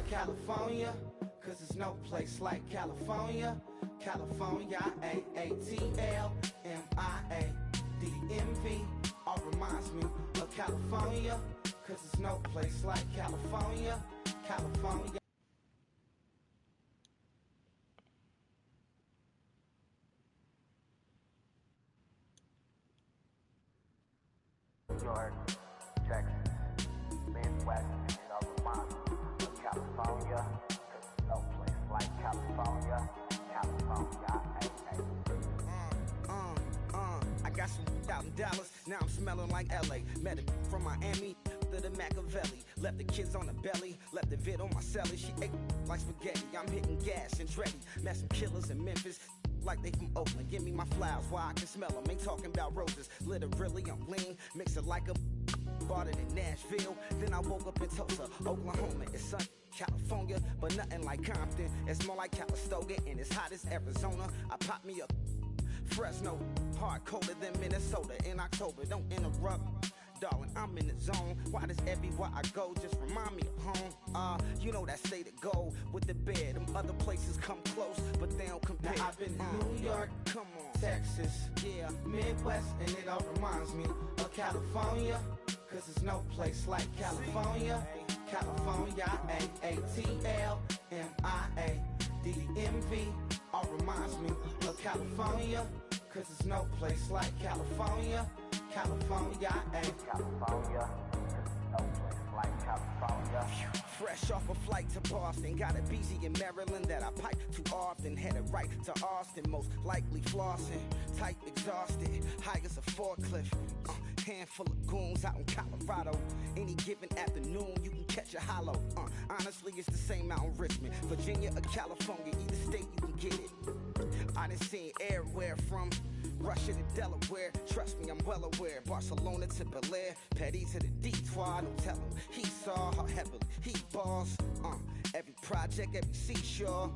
California, cause there's no place like California. California, A-A-T-L-M-I-A-D-M-V. All reminds me of California, cause there's no place like California. California. New York, Texas, Midwest, and it all reminds me of California, cause there's no place like California. California, I got some out in Dallas, now I'm smelling like LA. Met a from Miami to the Machiavelli. Left the kids on the belly, left the vid on my celly. She ate like spaghetti, I'm hitting gas and Dreddy. Met some killers in Memphis, like they from Oakland. Give me my flowers while I can smell them. Ain't talking about roses, literally I'm lean. Mix it like a bought it in Nashville. Then I woke up in Tulsa, Oklahoma. It's sun, California, but nothing like Compton. It's more like Calistoga and it's hot as Arizona. I pop me up Fresno, hard colder than Minnesota in October. Don't interrupt, darling, I'm in the zone. Why does everywhere I go just remind me of home? You know that state of gold with the bed. Them other places come close, but they don't compare. Now I've been to New York, come on, Texas, yeah, Midwest, and it all reminds me of California, cause there's no place like California. California, A-A-T-L-M-I-A-D-M-V. All reminds me of California, cause there's no place like California. California, California, no place like California. Fresh off a flight to Boston, got a BZ in Maryland that I pipe too often. Headed right to Austin, most likely flossing. Tight, exhausted, high as a forklift. Handful of goons out in Colorado. Any given afternoon, you can catch a hollow. Honestly, it's the same out in Richmond, Virginia or California. Either state, you can get it. I done seen everywhere from Russia to Delaware. Trust me, I'm well aware. Barcelona to Bel Air, Petty to the Detroit. Don't tell him he saw how heavily he balls. Every project, every seashore.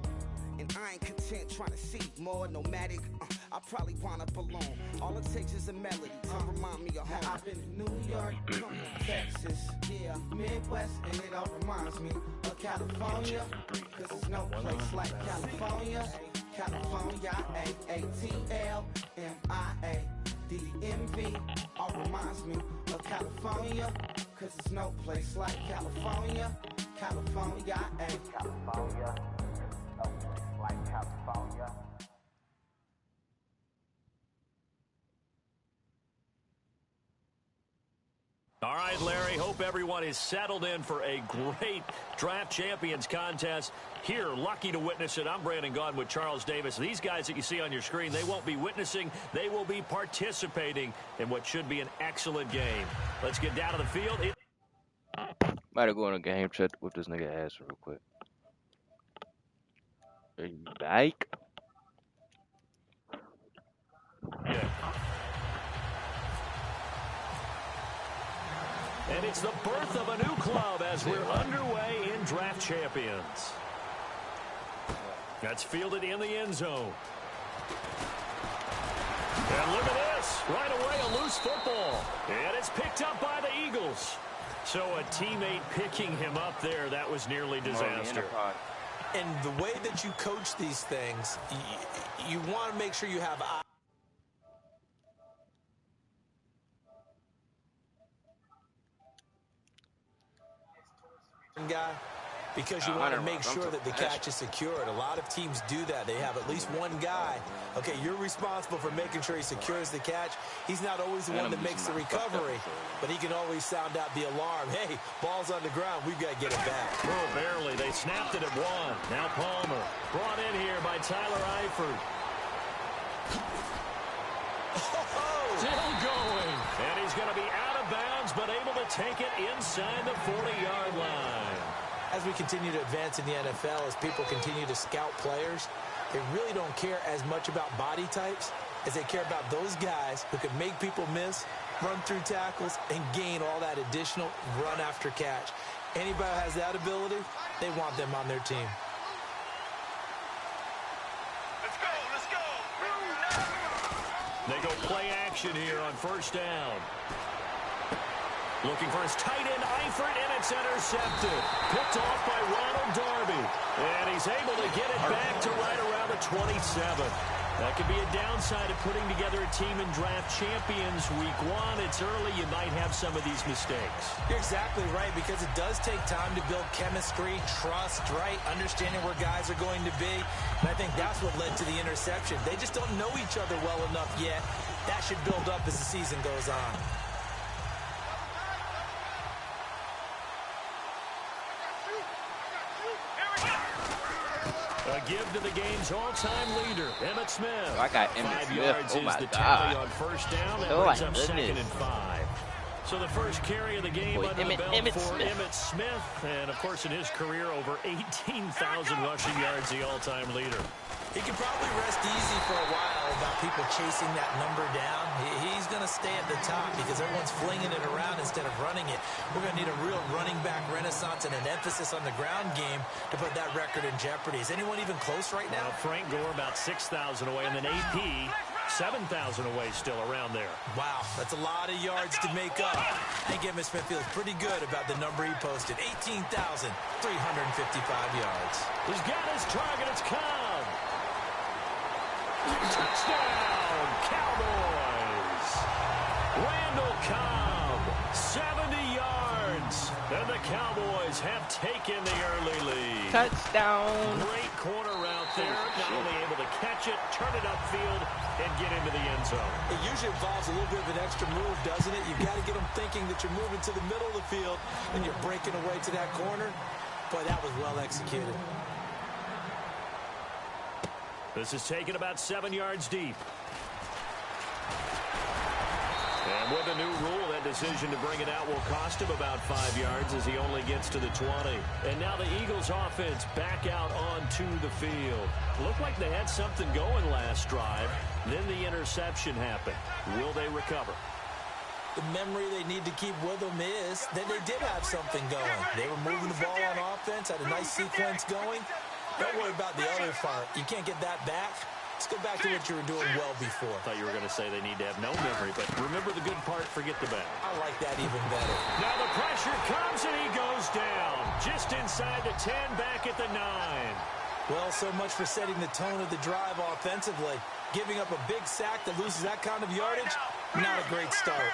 And I ain't content trying to see more nomadic. I probably wind up alone. All it takes is a melody to remind me of home. Now I've been to New York, Texas, yeah, Midwest, and it all reminds me of California, cause there's no place like California. California, A-A-T-L-M-I-A-D-M-V. All reminds me of California, cause there's no place like California. California, California, no place like California. All right, Larry, hope everyone is settled in for a great Draft Champions contest. Here, lucky to witness it. I'm Brandon Gaudin with Charles Davis. These guys that you see on your screen, they won't be witnessing. They will be participating in what should be an excellent game. Let's get down to the field. Might have go in a game chat with this nigga ass real quick. Are you back? Yeah. And it's the birth of a new club as we're underway in Draft Champions. That's fielded in the end zone. And look at this. Right away, a loose football. And it's picked up by the Eagles. So a teammate picking him up there, that was nearly disaster. And the way that you coach these things, you want to make sure you have guy, because you want to make sure that the catch is secured. A lot of teams do that. They have at least one guy. Okay, you're responsible for making sure he secures the catch. He's not always the one that makes the recovery, but he can always sound out the alarm. Hey, ball's on the ground. We've got to get it back. Oh, barely. They snapped it at one. Now Palmer brought in here by Tyler Eifert. Still going. And he's going to be out of bounds, but able to take it inside the 40-yard line. As we continue to advance in the NFL, as people continue to scout players, they really don't care as much about body types as they care about those guys who can make people miss, run through tackles, and gain all that additional run after catch. Anybody who has that ability, they want them on their team. Let's go, let's go. They go play action here on first down. Looking for his tight end, Eifert, and it's intercepted. Picked off by Ronald Darby. He's able to get it back to right around the 27. That could be a downside of putting together a team in draft champions week 1. It's early. You might have some of these mistakes. You're exactly right, because it does take time to build chemistry, trust, right? Understanding where guys are going to be. And I think that's what led to the interception. They just don't know each other well enough yet. That should build up as the season goes on. A give to the game's all-time leader, Emmitt Smith. Oh, I got Emmitt 5 Smith. yards Oh, is my the God. tally on first down. That Oh, brings my up goodness. 2nd and 5. So the first carry of the game Boy, under the belt Emmitt for Smith. Emmitt Smith. And, of course, in his career, over 18,000 rushing yards, the all-time leader. He can probably rest easy for a while about people chasing that number down. He's going to stay at the top because everyone's flinging it around instead of running it. We're going to need a real running back renaissance and an emphasis on the ground game to put that record in jeopardy. Is anyone even close right now? Frank Gore about 6,000 away, and then AP 7,000 away still around there. Wow, that's a lot of yards to make up. I think Emmitt Smith feels pretty good about the number he posted. 18,355 yards. He's got his target. It's Cobb. Touchdown, Cowboys. Randall Cobb, 70 yards. And the Cowboys have taken the early lead. Touchdown. Great corner route there. Not only able to catch it, turn it upfield, and get into the end zone. It usually involves a little bit of an extra move, doesn't it? You've got to get them thinking that you're moving to the middle of the field and you're breaking away to that corner. Boy, that was well executed. This is taken about 7 yards deep. And with a new rule, that decision to bring it out will cost him about 5 yards as he only gets to the 20. And now the Eagles offense back out onto the field. Looked like they had something going last drive. Then the interception happened. Will they recover? The memory they need to keep with them is that they did have something going. They were moving the ball on offense, had a nice sequence going. Don't worry about the other part. You can't get that back. Let's go back to what you were doing well before. I thought you were going to say they need to have no memory, but remember the good part, forget the bad. I like that even better. Now the pressure comes and he goes down. Just inside the 10, back at the 9. Well, so much for setting the tone of the drive offensively. Giving up a big sack that loses that kind of yardage, not a great start.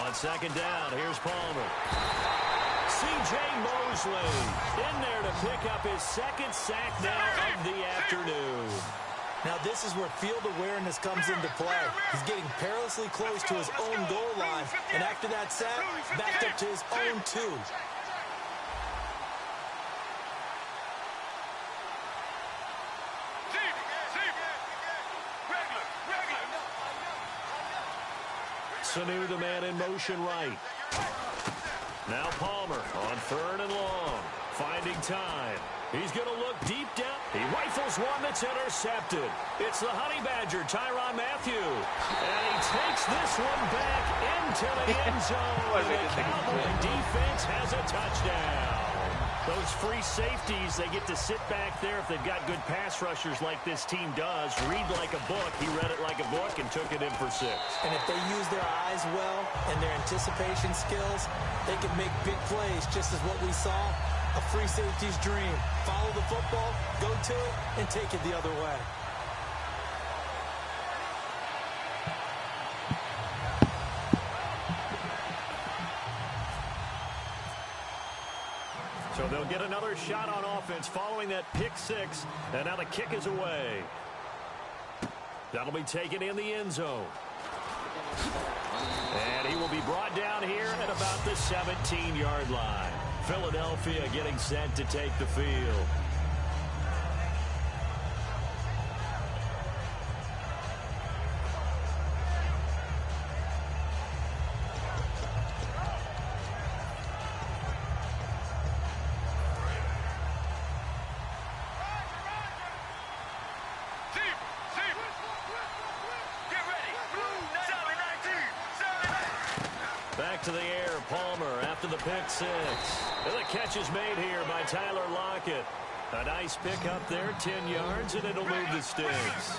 On second down, here's Palmer. C.J. Mosley in there to pick up his second sack now of the afternoon. Now this is where field awareness comes into play. He's getting perilously close to his own goal line, and after that sack, backed up to his own 2. Sanu, the man in motion right. Now Palmer on 3rd and long. Finding time. He's going to look deep down. He rifles one that's intercepted. It's the Honey Badger, Tyrann Mathieu. And he takes this one back into the end zone. And the Cowboy defense has a touchdown. Those free safeties, they get to sit back there if they've got good pass rushers like this team does. Read like a book. He read it like a book and took it in for 6. And if they use their eyes well and their anticipation skills, they can make big plays, just as what we saw. A free safety's dream. Follow the football, go to it, and take it the other way. So they'll get another shot on offense following that pick 6. And now the kick is away. That'll be taken in the end zone. And he will be brought down here at about the 17-yard line. Philadelphia getting set to take the field. Back to the air, Palmer after the pick 6. And the catch is made here by Tyler Lockett. A nice pick up there, 10 yards, and it'll move the sticks.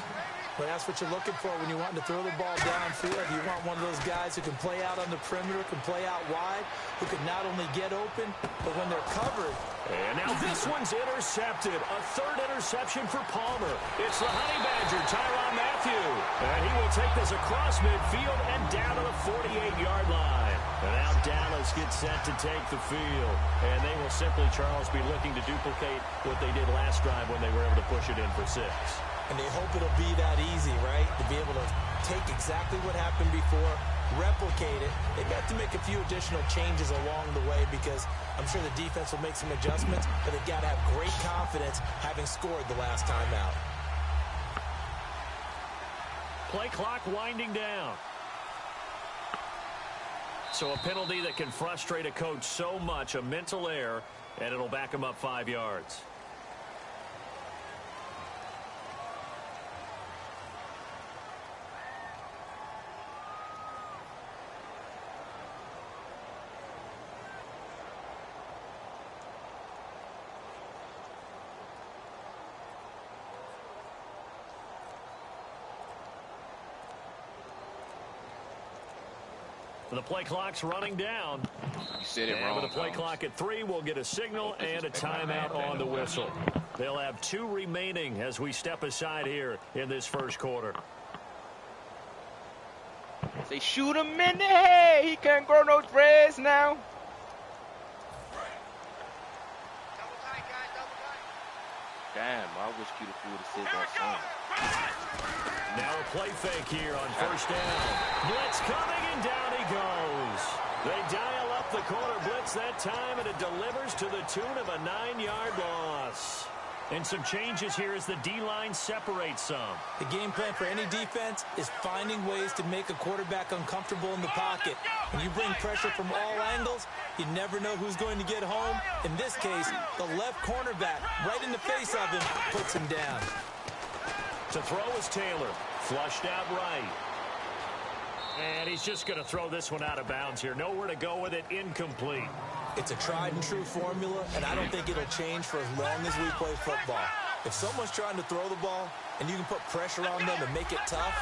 Well, that's what you're looking for when you want to throw the ball downfield. You want one of those guys who can play out on the perimeter, can play out wide, who can not only get open, but when they're covered. And now this one's intercepted. A third interception for Palmer. It's the Honey Badger, Tyrann Mathieu. And he will take this across midfield and down to the 48-yard line. And now Dallas gets set to take the field. And they will simply, Charles, be looking to duplicate what they did last drive when they were able to push it in for 6. And they hope it'll be that easy, right? To be able to take exactly what happened before, replicate it. They have to make a few additional changes along the way because I'm sure the defense will make some adjustments, but they've got to have great confidence having scored the last time out. Play clock winding down. So a penalty that can frustrate a coach so much, a mental error, and it'll back him up 5 yards. The play clock's running down. You said it wrong. With the play clock at 3, we'll get a signal and a timeout on the whistle. They'll have 2 remaining as we step aside here in this first quarter. They shoot him in the head. He can't grow no dreads now. Damn, I wish Cutie would have said that song. Now a play fake here on first down. Blitz coming, and down he goes. They dial up the corner blitz that time, and it delivers to the tune of a 9-yard loss. And some changes here as the D-line separates some. The game plan for any defense is finding ways to make a quarterback uncomfortable in the pocket. When you bring pressure from all angles, you never know who's going to get home. In this case, the left cornerback, right in the face of him, puts him down. To throw is Taylor. Flushed out right. And he's just going to throw this one out of bounds here. Nowhere to go with it. Incomplete. It's a tried and true formula, and I don't think it'll change for as long as we play football. If someone's trying to throw the ball and you can put pressure on them and make it tough,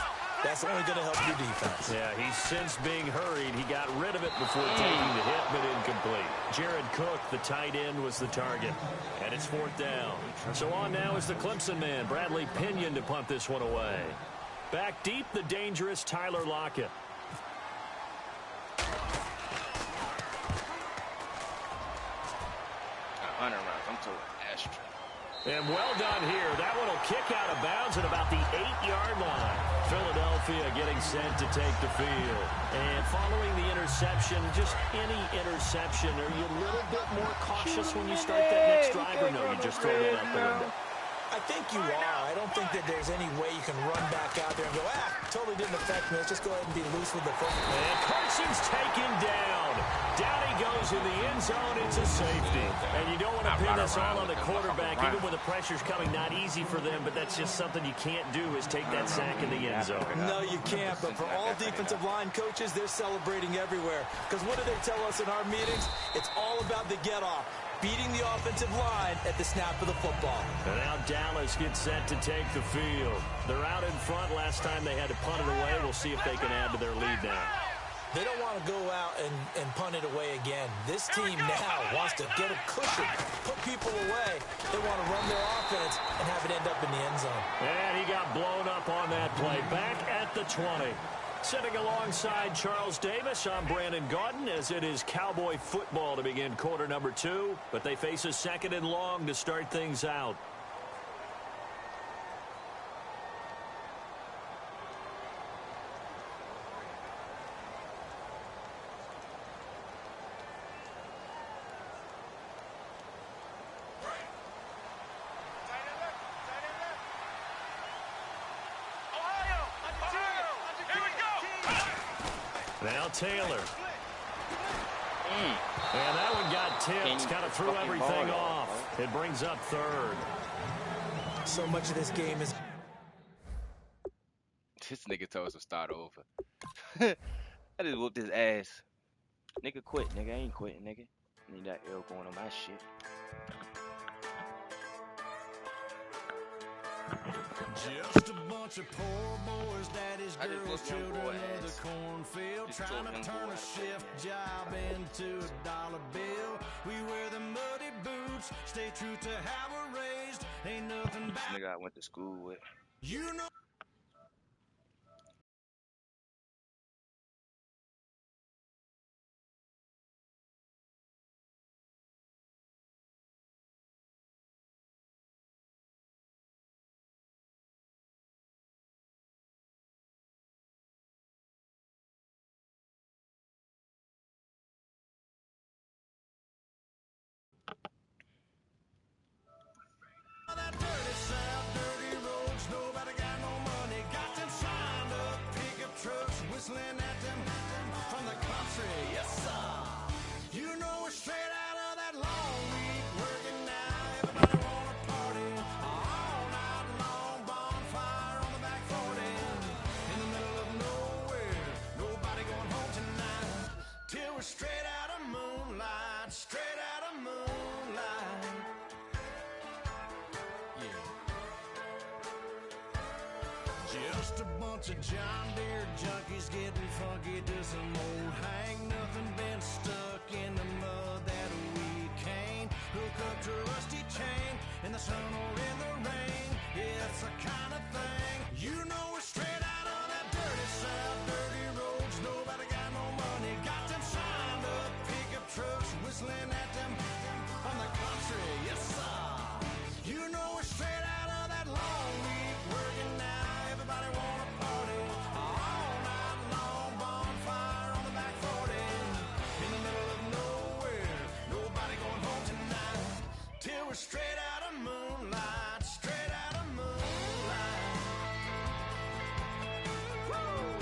that's only going to help your defense. Yeah, he's since being hurried. He got rid of it before taking the hit, but incomplete. Jared Cook, the tight end, was the target. And it's 4th down. So on now is the Clemson man, Bradley Pinion, to punt this one away. Back deep, the dangerous Tyler Lockett. 100 rounds. I'm told ashtray. And well done here. That one will kick out of bounds at about the 8-yard line. Philadelphia getting set to take the field. And following the interception, just any interception, are you a little bit more cautious when you start that next drive, or no, you just throw that out the window? I think you are. I don't think that there's any way you can run back out there and go, totally didn't affect me. Let's just go ahead and be loose with the football. And Carson's taken down. Down he goes in the end zone. It's a safety. And you don't want to pin this all on the quarterback, even when the pressure's coming. Not easy for them, but that's just something you can't do is take that sack in the end zone. No, you can't. But for all defensive line coaches, they're celebrating everywhere. Because what do they tell us in our meetings? It's all about the get-off. Beating the offensive line at the snap of the football. And now Dallas gets set to take the field. They're out in front. Last time they had to punt it away. We'll see if they can add to their lead now. They don't want to go out and punt it away again. This team now wants to get a cushion, put people away. They want to run their offense and have it end up in the end zone. And he got blown up on that play. Back at the 20. Sitting alongside Charles Davis, I'm Brandon Gaudin, as it is Cowboy football to begin quarter number 2. But they face a 2nd and long to start things out. Now Taylor. And that one got tipped. Kind of threw everything off. It brings up 3rd. So much of this game is... This nigga told us to start over. I just whooped his ass. Nigga quit, nigga. I ain't quitting, nigga. I need that arrow going on my shit. Just a bunch of poor boys, daddy's I just girls, whooped young children boy of the ass. cornfield, Just trying told to young turn boy a ass. shift job into a dollar bill. We wear the muddy boots, stay true to how we're raised. Ain't nothing This bad. nigga I went to school with. You know. That dirty south, dirty roads, nobody got no money. Got them signed up, pickup trucks, whistling at them from the country. Yes, sir. You know we're straight out of that long week working now. Everybody wanna party all night long. Bonfire on the back 40 in the middle of nowhere. Nobody going home tonight till we're straight out of moonlight, straight out of moonlight. Just a bunch of John Deere junkies getting funky to some old hang. Nothing been stuck in the mud that we can't hook up to a rusty chain in the sun or in the rain. Yeah, it's the kind of thing. You know we're straight out of that dirty south, dirty roads. Nobody got no money. Got them signed up, pickup trucks, whistling at them from the country. Yes, sir. You know we're straight out of that long week working now. Everybody wanna party all night long. Bonfire on the back 40 in the middle of nowhere. Nobody going home tonight till we're straight out of moonlight, straight out of moonlight. Woo!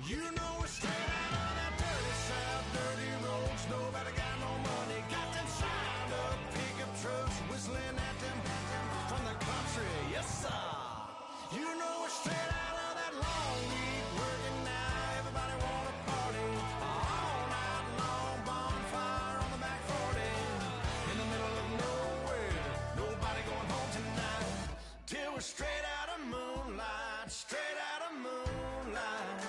You know we're straight out of that dirty south, dirty roads. Nobody got no money. Got them signed up, pickup trucks, whistling at them from the country. Yes, sir. You know we're straight out of that long week working now. Everybody wanna party all night long. Bonfire on the back 40 in the middle of nowhere. Nobody going home tonight till we're straight out of moonlight, straight out of moonlight.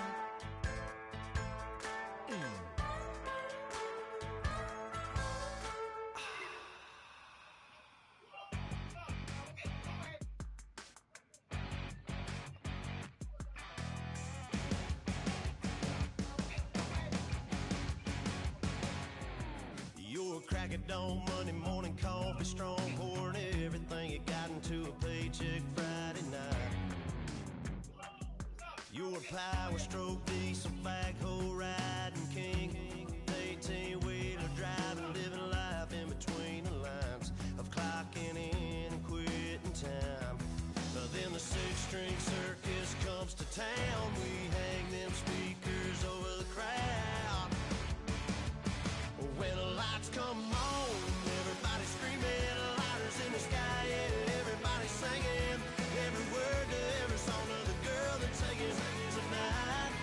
You're a crack at dawn, Monday morning coffee, strong, pouring everything you got into a paycheck Friday night. You're a power stroke, diesel backhoe riding king, 18-wheeler driving, living life in between the lines of clocking in and quitting time. Then the six-string circus comes to town. We hang them speakers over the crowd. When the lights come on, everybody screaming, lighters in the sky, yeah, everybody singing every word to every song of the girl that's singing tonight.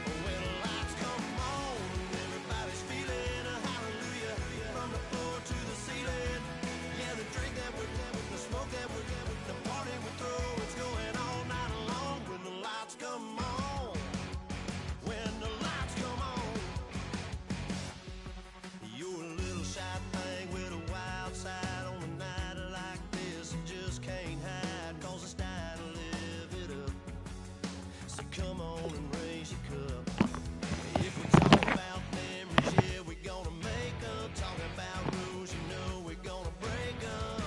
When the lights come on, everybody's feeling a hallelujah from the floor to the ceiling. Yeah, the drink that we're the smoke that we're the party we throw, it's going all night long. When the lights come on, when the lights come on. You're a little shy thing with a wild side on a night like this. You just can't hide, cause it's time to live it up. So come on and raise your cup. If we talk about memories, yeah, we're gonna make them. Talking about rules, you know we're gonna break them.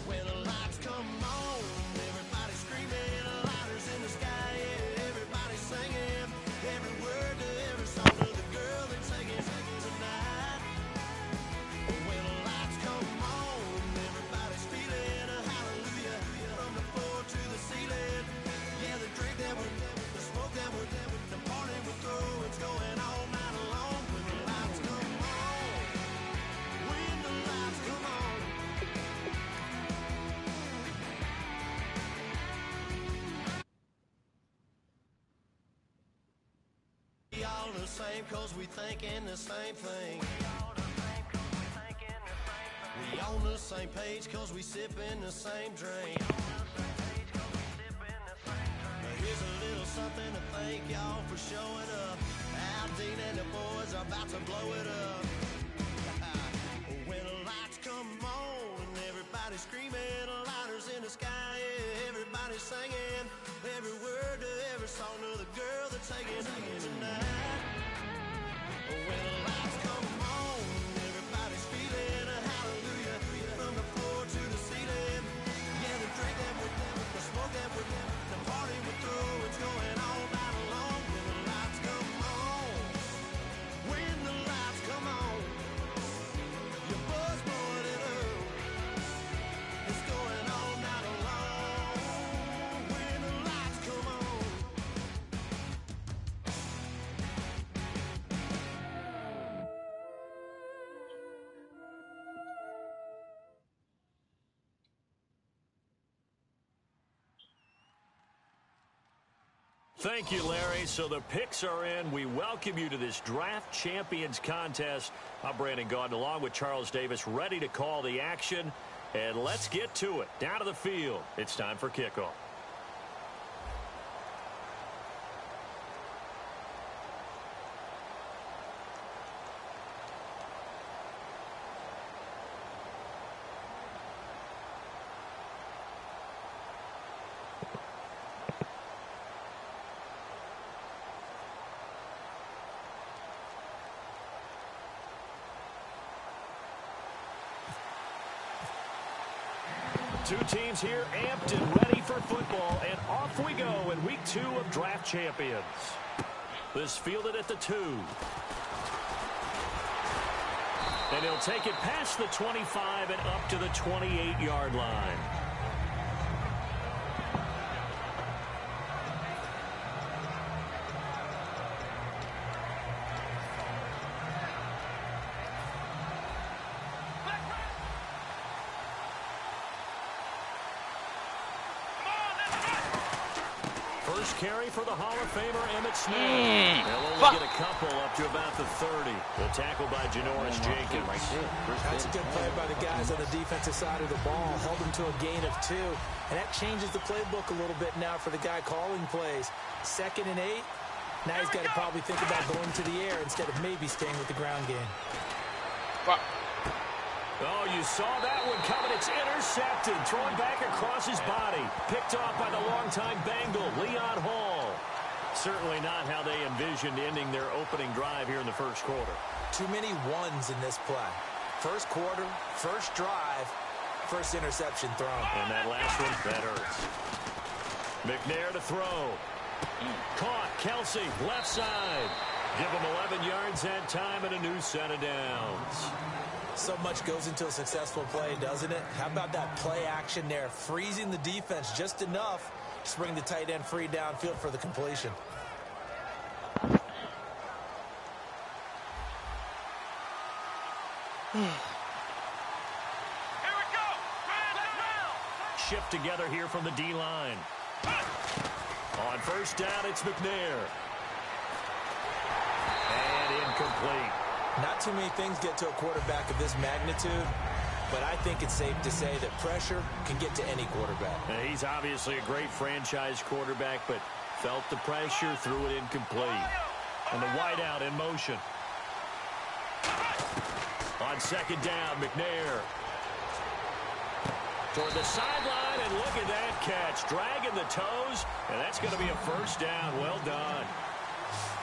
When the lights come on, everybody screaming, lighters in the sky, yeah, everybody singing every word to every song of the girl that's singing tonight. When the lights come on, everybody's feeling a hallelujah from the floor to the ceiling. Yeah, the drink that we're same cause we thinking the same thing. We on the same page cause we sipping the same drink. Here's a little something to thank y'all for showing up. Al Dean and the boys are about to blow it up. When the lights come on and everybody's screaming, lighters in the sky, yeah, everybody's singing every word to every song of the girl that's taking tonight. When the lights come on, everybody's feeling a hallelujah from the floor to the ceiling. Yeah, they drink them with them, they smoke them with them, the party with through, it's going all night long. When the lights come on, when the lights come on, your buzz blowing it up, it's going all night long. When the lights come on. Thank you, Larry. So the picks are in. We welcome you to this Draft Champions contest. I'm Brandon Gaudin, along with Charles Davis, ready to call the action. And let's get to it. Down to the field. It's time for kickoff. Two teams here amped and ready for football, and off we go in week 2 of Draft Champions. This fielded at the 2. And he'll take it past the 25 and up to the 28-yard line. First carry for the Hall of Famer Emmitt Smith. They'll only get a couple up to about the 30. The tackle by Janoris Jenkins. That's a good play by the guys on the defensive side of the ball. Held them to a gain of 2. And that changes the playbook a little bit now for the guy calling plays. 2nd and 8. Now he's got to probably think about going to the air instead of maybe staying with the ground game. Oh, you saw that one coming. It's intercepted. Thrown back across his body. Picked off by the longtime Bengal, Leon Hall. Certainly not how they envisioned ending their opening drive here in the first quarter. Too many ones in this play. First quarter, first drive, first interception thrown. And that last one, that hurts. McNair to throw. Caught. Kelsey, left side. Give him 11 yards that time and a new set of downs. So much goes into a successful play, doesn't it? How about that play action there? Freezing the defense just enough to bring the tight end free downfield for the completion. Here we go! Shift together here from the D-line. On first down, it's McNair. And incomplete. Not too many things get to a quarterback of this magnitude, but I think it's safe to say that pressure can get to any quarterback. He's obviously a great franchise quarterback, but felt the pressure, threw it incomplete. And the wideout in motion. On second down, McNair. Toward the sideline, and look at that catch. Dragging the toes, and that's going to be a first down. Well done.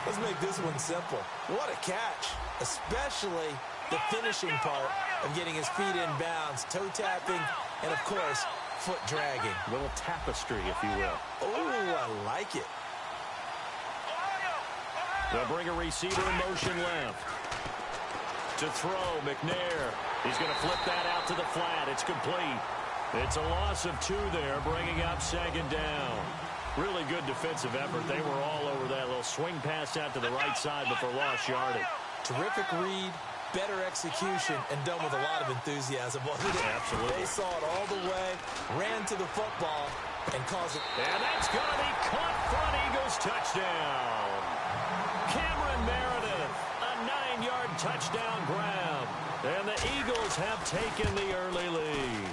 Let's make this one simple. What a catch, especially the finishing part of getting his feet in bounds, toe tapping, and, of course, foot dragging. A little tapestry, if you will. Oh, I like it. They'll bring a receiver in motion left. To throw, McNair. He's going to flip that out to the flat. It's complete. It's a loss of 2 there, bringing up second down. Really good defensive effort. They were all over that little swing pass out to the right side before lost yardage. Terrific read, better execution, and done with a lot of enthusiasm, wasn't it? Absolutely. They saw it all the way, ran to the football, and caused it. And that's going to be caught front. Eagles touchdown. Cameron Meredith touchdown grab. And the Eagles have taken the early lead.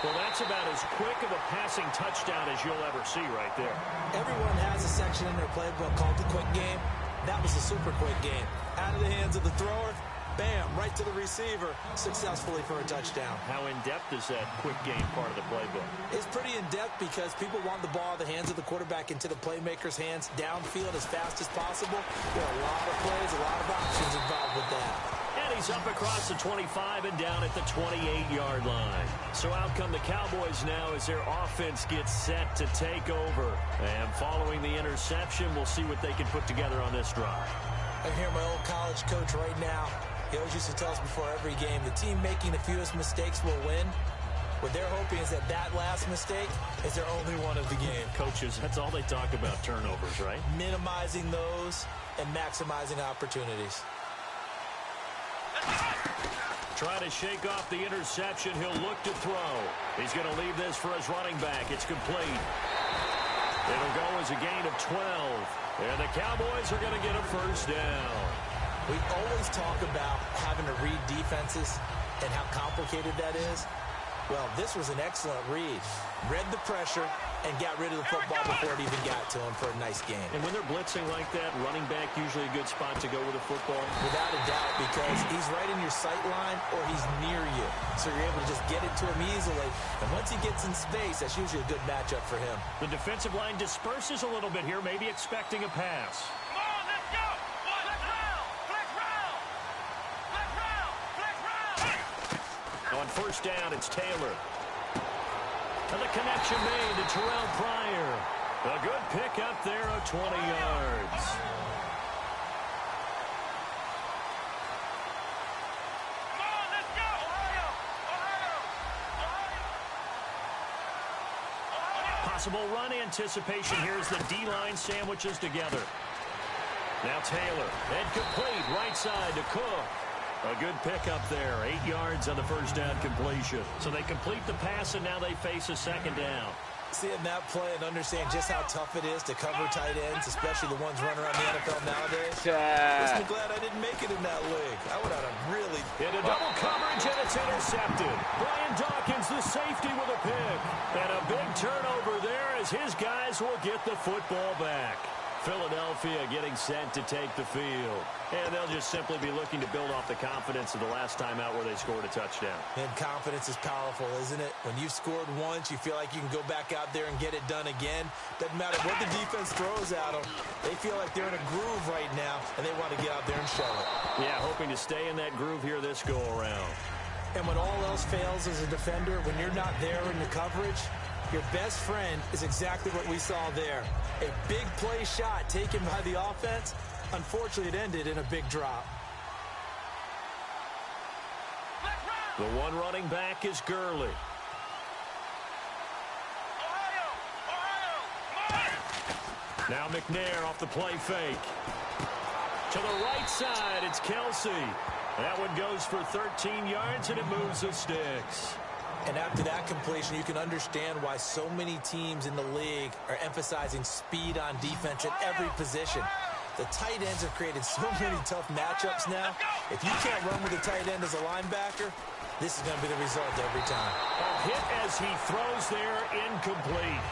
Well, that's about as quick of a passing touchdown as you'll ever see right there. Everyone has a section in their playbook called the quick game. That was a super quick game. Out of the hands of the thrower, bam, right to the receiver, successfully for a touchdown. How in-depth is that quick game part of the playbook? It's pretty in-depth because people want the ball out of the hands of the quarterback into the playmaker's hands downfield as fast as possible. There are a lot of plays, a lot of options involved with that. And he's up across the 25 and down at the 28-yard line. So out come the Cowboys now as their offense gets set to take over. And following the interception, we'll see what they can put together on this drive. I hear my old college coach right now. He always used to tell us before every game, the team making the fewest mistakes will win. What they're hoping is that that last mistake is their only one of the game. Coaches, that's all they talk about, turnovers, right? Minimizing those and maximizing opportunities. Trying to shake off the interception. He'll look to throw. He's going to leave this for his running back. It's complete. It'll go as a gain of 12. And the Cowboys are going to get a first down. We always talk about having to read defenses and how complicated that is. Well, this was an excellent read. Read the pressure and got rid of the football before it even got to him for a nice game. And when they're blitzing like that, running back usually a good spot to go with a football? Without a doubt, because he's right in your sight line or he's near you. So you're able to just get it to him easily. And once he gets in space, that's usually a good matchup for him. The defensive line disperses a little bit here, maybe expecting a pass. Come on, let's go. Flex round. On first down, it's Taylor. And the connection made to Terrell Pryor. A good pickup there of 20 yards. Come on, let's go. Ohio. Possible run anticipation here as the D-line sandwiches together. Now Taylor, and complete, right side to Cook. A good pickup there, 8 yards on the first down completion. So they complete the pass, and now they face a second down. Seeing that play and understand just how tough it is to cover tight ends, especially the ones running around the NFL nowadays. I'm glad I didn't make it in that league. I would have really... Into double coverage, and it's intercepted. Brian Dawkins, the safety, with a pick. And a big turnover there as his guys will get the football back. Philadelphia getting set to take the field. And they'll just simply be looking to build off the confidence of the last time out where they scored a touchdown. And confidence is powerful, isn't it? When you've scored once, you feel like you can go back out there and get it done again. Doesn't matter what the defense throws at them. They feel like they're in a groove right now, and they want to get out there and show it. Yeah, hoping to stay in that groove here this go-around. And when all else fails as a defender, when you're not there in the coverage, your best friend is exactly what we saw there. A big play shot taken by the offense. Unfortunately, it ended in a big drop. The one running back is Gurley. Now McNair off the play fake. To the right side, it's Kelsey. That one goes for 13 yards, and it moves the sticks. And after that completion, you can understand why so many teams in the league are emphasizing speed on defense at every position. The tight ends have created so many tough matchups now. If you can't run with a tight end as a linebacker, this is going to be the result every time. A hit as he throws there, incomplete.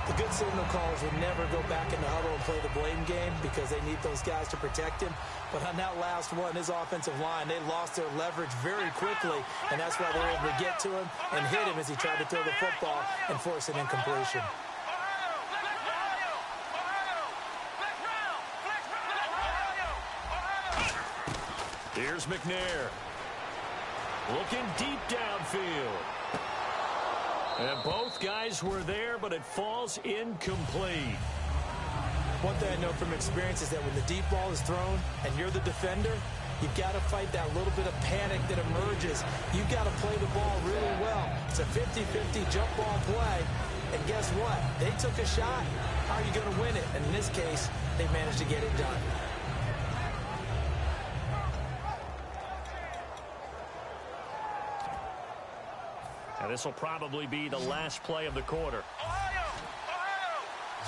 The good signal callers would never go back in the huddle and play the blame game because they need those guys to protect him. But on that last one, his offensive line, they lost their leverage very quickly, and that's why they were able to get to him and hit him as he tried to throw the football and force an incompletion. Here's McNair. Looking deep downfield. And both guys were there, but it falls incomplete. One thing I know from experience is that when the deep ball is thrown and you're the defender, you've got to fight that little bit of panic that emerges. You've got to play the ball really well. It's a 50-50 jump ball play. And guess what? They took a shot. How are you going to win it? And in this case, they managed to get it done. And this will probably be the last play of the quarter.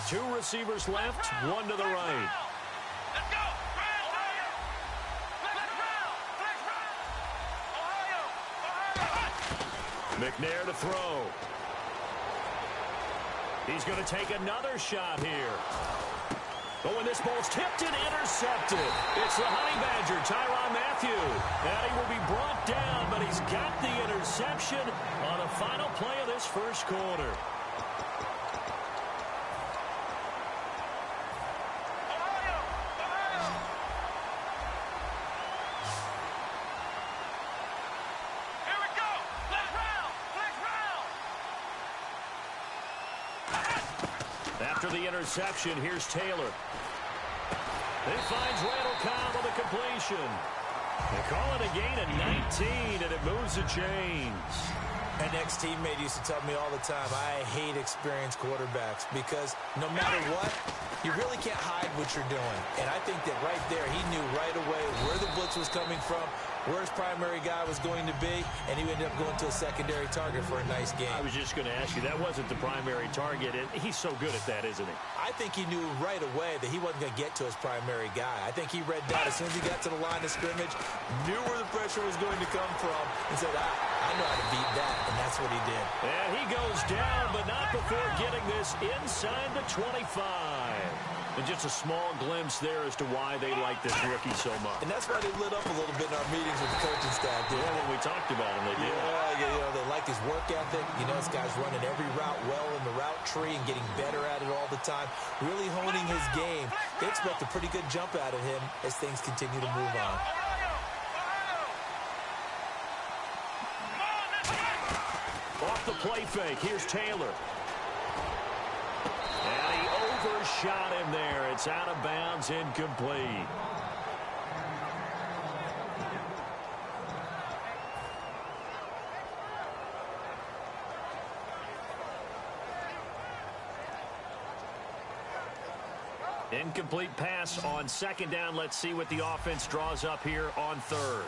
Two receivers left, one to the right. McNair to throw. He's going to take another shot here. Oh, and this ball's tipped and intercepted. It's the Honey Badger, Tyrann Mathieu. And he will be brought down, but he's got the interception on the final play of this first quarter. After the interception, here's Taylor. He finds Randall Cobb on the completion. They call it a gain of 19, and it moves the chains. An ex-teammate used to tell me all the time, I hate experienced quarterbacks because no matter what, you really can't hide what you're doing. And I think that right there, he knew right away where the blitz was coming from, where his primary guy was going to be, and he ended up going to a secondary target for a nice game. I was just going to ask you, that wasn't the primary target, and he's so good at that, isn't he? I think he knew right away that he wasn't going to get to his primary guy. I think he read that as soon as he got to the line of scrimmage, knew where the pressure was going to come from, and said, I know how to beat that, and that's what he did. And he goes down, but not before getting this inside the 25. And just a small glimpse there as to why they like this rookie so much. And that's why they lit up a little bit in our meetings with the coaching staff. Yeah, when we talked about him, they did. Yeah, they like his work ethic. You know, this guy's running every route well in the route tree and getting better at it all the time, really honing his game. They expect a pretty good jump out of him as things continue to move on. Off the play fake, here's Taylor. And he overshot him there. It's out of bounds, incomplete. Incomplete pass on second down. Let's see what the offense draws up here on third.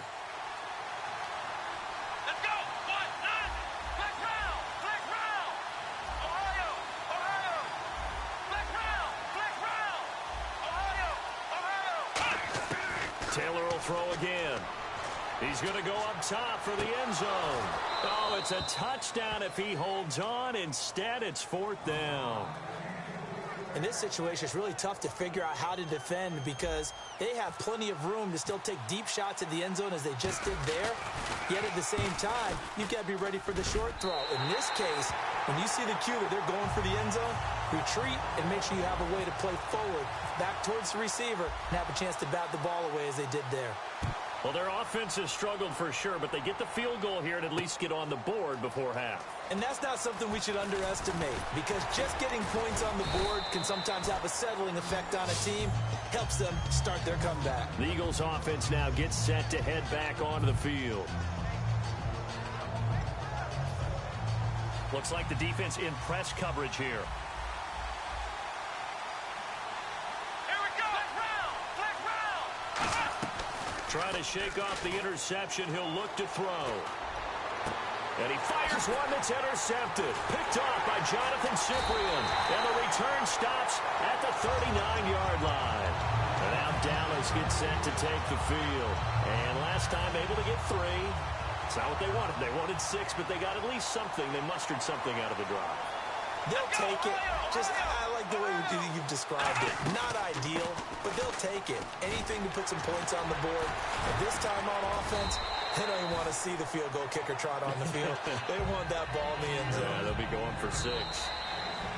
Taylor will throw again. He's going to go up top for the end zone. Oh, it's a touchdown if he holds on. Instead, it's fourth down. In this situation, it's really tough to figure out how to defend because they have plenty of room to still take deep shots at the end zone as they just did there. Yet at the same time, you've got to be ready for the short throw. In this case, when you see the cue that they're going for the end zone, retreat and make sure you have a way to play forward, back towards the receiver, and have a chance to bat the ball away as they did there. Well, their offense has struggled for sure, but they get the field goal here and at least get on the board before half. And that's not something we should underestimate because just getting points on the board can sometimes have a settling effect on a team. Helps them start their comeback. The Eagles offense now gets set to head back onto the field. Looks like the defense in press coverage here. Trying to shake off the interception. He'll look to throw. And he fires one that's intercepted. Picked off by Jonathan Cyprien. And the return stops at the 39-yard line. And now Dallas gets set to take the field. And last time able to get 3. It's not what they wanted. They wanted 6, but they got at least something. They mustered something out of the drive. They'll take it. I like the way you've described it. Not ideal, but they'll take it. Anything to put some points on the board. But this time on offense, they don't even want to see the field goal kicker trot on the field. They want that ball in the end zone. Yeah, they'll be going for 6.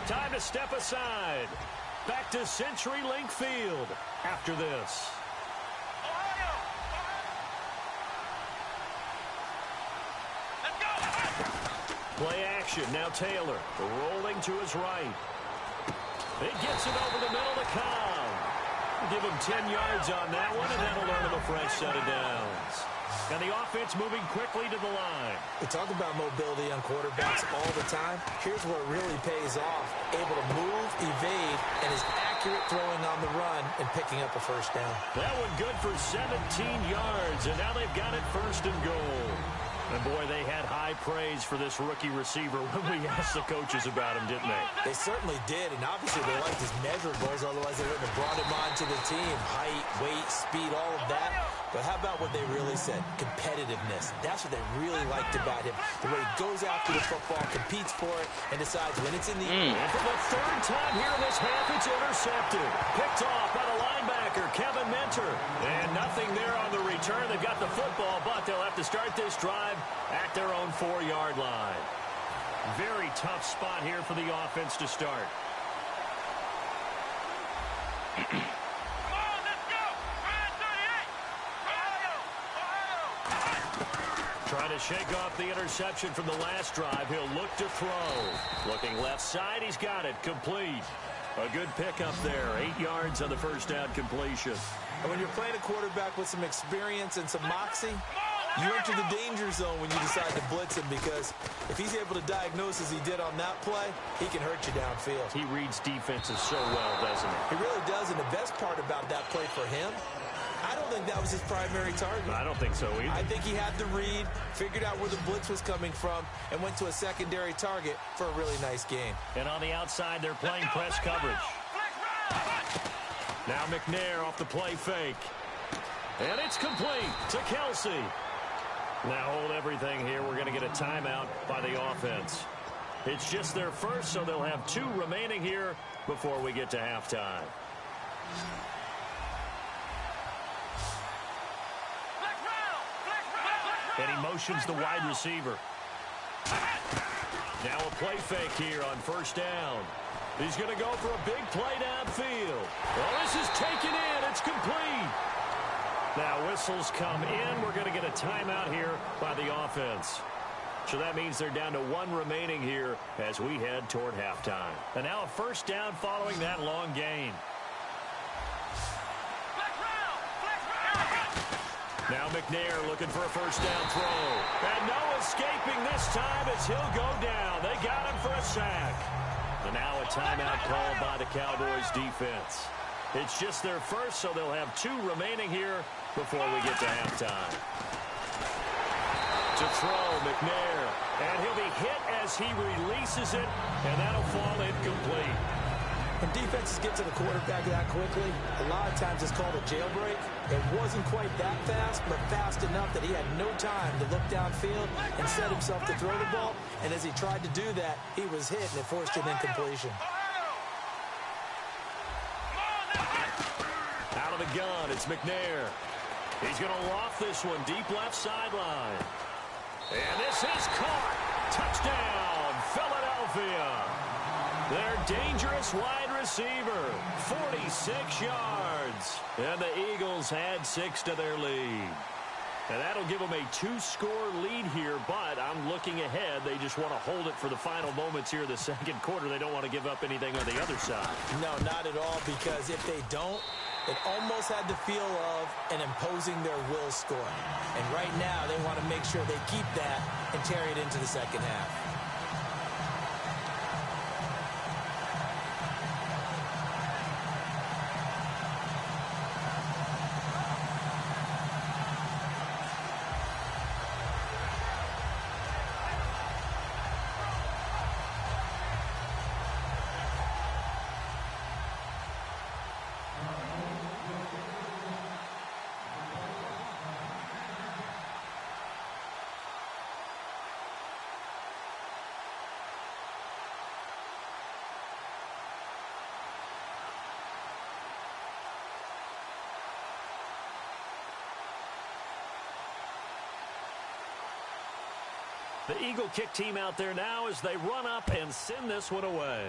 Time to step aside. Back to CenturyLink Field after this. Play action. Now Taylor rolling to his right. He gets it over the middle to Cobb. Give him 10 yards on that one, and that'll earn him a fresh set of downs. And the offense moving quickly to the line. We talk about mobility on quarterbacks all the time. Here's where it really pays off. Able to move, evade, and is accurate throwing on the run and picking up a first down. That one good for 17 yards, and now they've got it first and goal. And boy, they had high praise for this rookie receiver when we asked the coaches about him, didn't they? They certainly did, and obviously they liked his measurables, otherwise they wouldn't have brought him onto the team. Height, weight, speed, all of that. But how about what they really said? Competitiveness. That's what they really liked about him. The way he goes after the football, competes for it, and decides when it's in the air. And for the third time here in this half, it's intercepted. Picked off by the linebacker, Kevin Minter. And nothing there on the return. They've got the football, but they'll have to start this drive at their own 4-yard line. Very tough spot here for the offense to start. Trying to shake off the interception from the last drive. He'll look to throw. Looking left side. He's got it. Complete. A good pickup there. 8 yards on the first down completion. And when you're playing a quarterback with some experience and some moxie, you enter the danger zone when you decide to blitz him, because if he's able to diagnose as he did on that play, he can hurt you downfield. He reads defenses so well, doesn't he? He really does, and the best part about that play for him, I don't think that was his primary target. I don't think so either. I think he had the read, figured out where the blitz was coming from, and went to a secondary target for a really nice game. And on the outside, they're playing press coverage. Now McNair off the play fake. And it's complete to Kelsey. Now hold everything here. We're going to get a timeout by the offense. It's just their first, so they'll have 2 remaining here before we get to halftime. And he motions the wide receiver. Now a play fake here on first down. He's going to go for a big play downfield. Well, this is taken in. It's complete. Now whistles come in. We're going to get a timeout here by the offense. So that means they're down to 1 remaining here as we head toward halftime. And now a first down following that long gain. Now McNair looking for a first down throw. And no escaping this time as he'll go down. They got him for a sack. And now a timeout called by the Cowboys defense. It's just their first, so they'll have 2 remaining here before we get to halftime. To throw, McNair. And he'll be hit as he releases it, and that'll fall incomplete. When defenses get to the quarterback that quickly, a lot of times it's called a jailbreak. It wasn't quite that fast, but fast enough that he had no time to look downfield and set himself to throw the ball. And as he tried to do that, he was hit, and it forced an incompletion. Out of the gun, it's McNair. He's going to loft this one deep left sideline. And this is caught. Touchdown, Philadelphia. Their dangerous wide receiver, 46 yards. And the Eagles had 6 to their lead. And that'll give them a 2-score lead here, but I'm looking ahead. They just want to hold it for the final moments here in the second quarter. They don't want to give up anything on the other side. No, not at all, because if they don't, it almost had the feel of an imposing their will score. And right now, they want to make sure they keep that and carry it into the second half. The Eagle kick team out there now as they run up and send this one away.